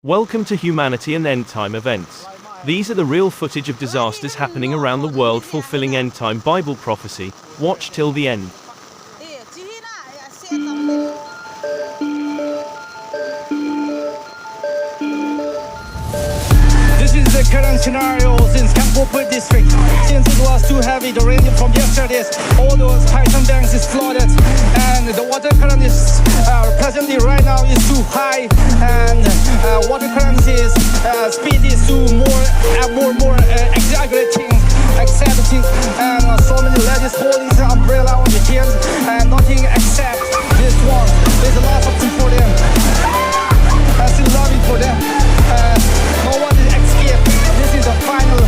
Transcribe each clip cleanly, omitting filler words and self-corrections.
Welcome to Humanity and End Time Events. These are the real footage of disasters happening around the world fulfilling end time Bible prophecy. Watch till the end. This is the current scenario since Manipur district. Since it was too heavy, the rain from yesterday, all those Python banks is flooded, and the water current is presently right now is too high, and water current is speed is too more exaggerating, accepting, and so many ladies holding the umbrella on the hands, and nothing except this one. There's a lot of things for them. I'm still loving for them. No one is escaped. This is the final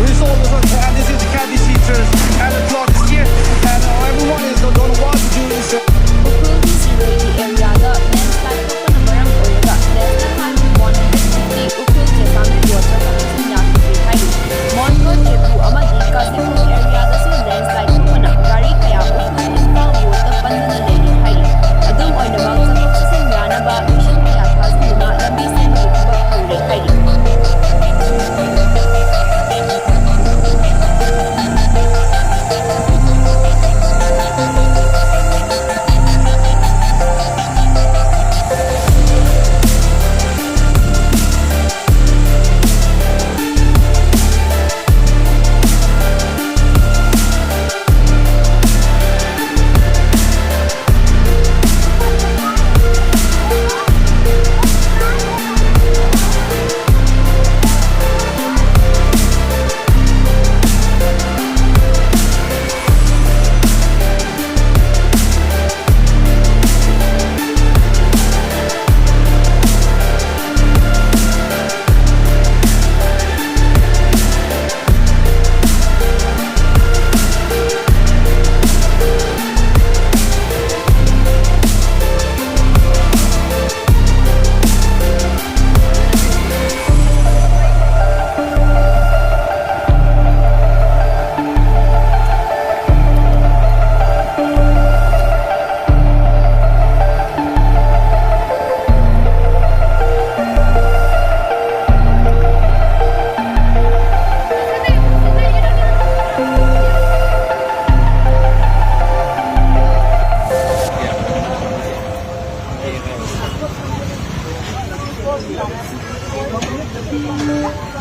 result, and this is the candy seaters, and the clock is here, and everyone is don't know what to do.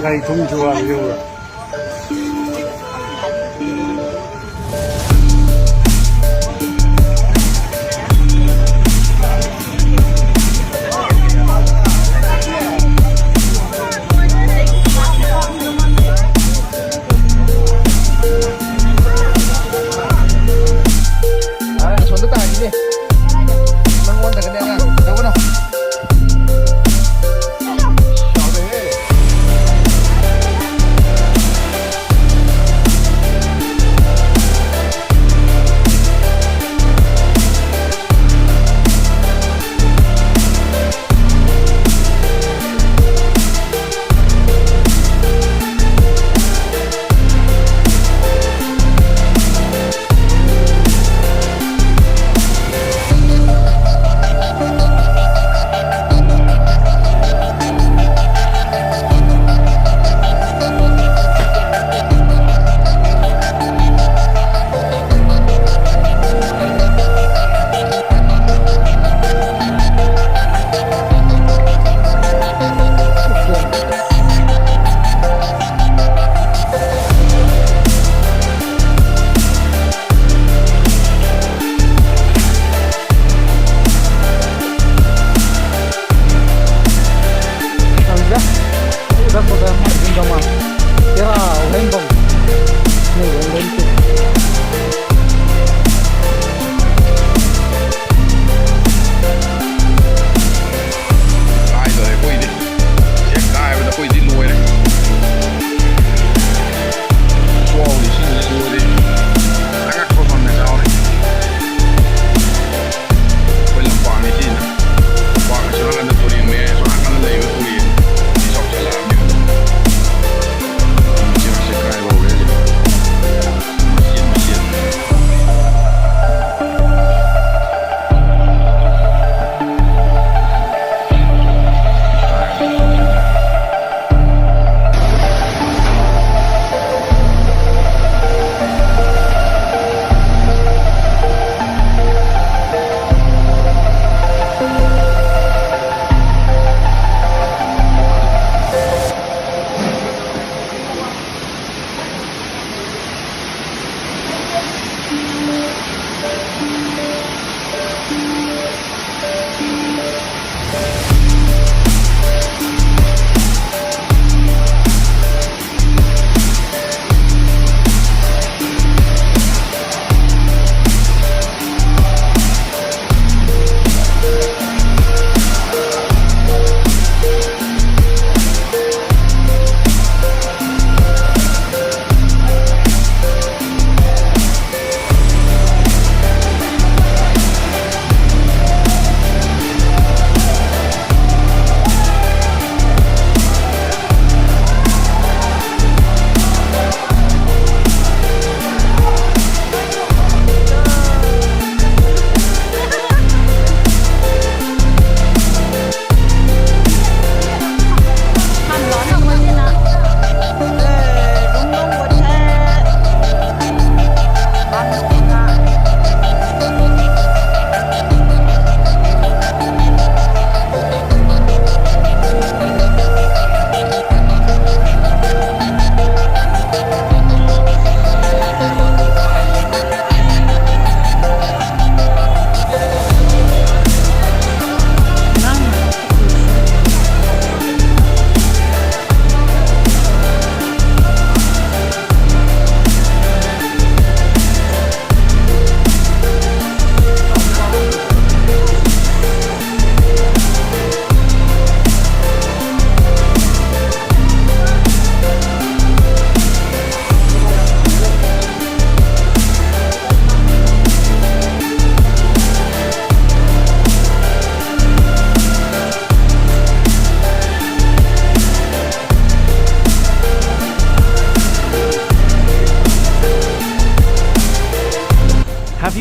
Ngày không chùa nhiều rồi.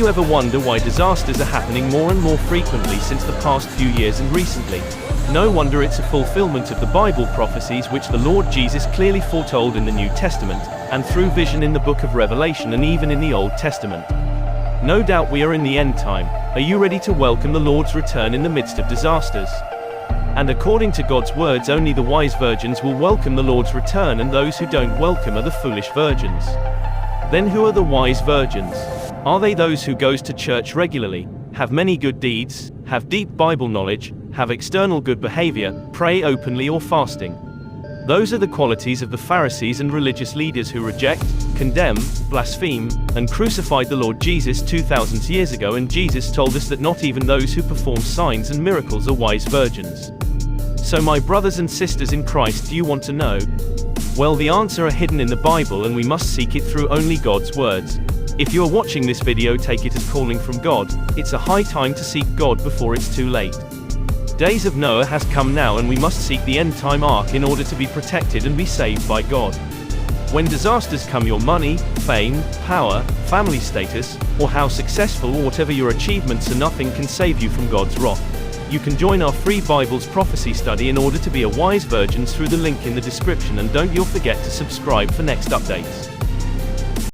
you ever wonder why disasters are happening more and more frequently since the past few years and recently? No wonder it's a fulfillment of the Bible prophecies which the Lord Jesus clearly foretold in the New Testament, and through vision in the book of Revelation and even in the Old Testament. No doubt we are in the end time. Are you ready to welcome the Lord's return in the midst of disasters? And according to God's words, only the wise virgins will welcome the Lord's return, and those who don't welcome are the foolish virgins. Then who are the wise virgins? Are they those who goes to church regularly, have many good deeds, have deep Bible knowledge, have external good behavior, pray openly or fasting? Those are the qualities of the Pharisees and religious leaders who reject, condemn, blaspheme, and crucified the Lord Jesus 2,000 years ago, and Jesus told us that not even those who perform signs and miracles are wise virgins. So my brothers and sisters in Christ, do you want to know? Well, the answer are hidden in the Bible, and we must seek it through only God's words. If you are watching this video, take it as calling from God. It's a high time to seek God before it's too late. Days of Noah has come now, and we must seek the end time ark in order to be protected and be saved by God. When disasters come, your money, fame, power, family status, or how successful or whatever your achievements are, nothing can save you from God's wrath. You can join our free Bible's prophecy study in order to be a wise virgin through the link in the description, and don't you forget to subscribe for next updates.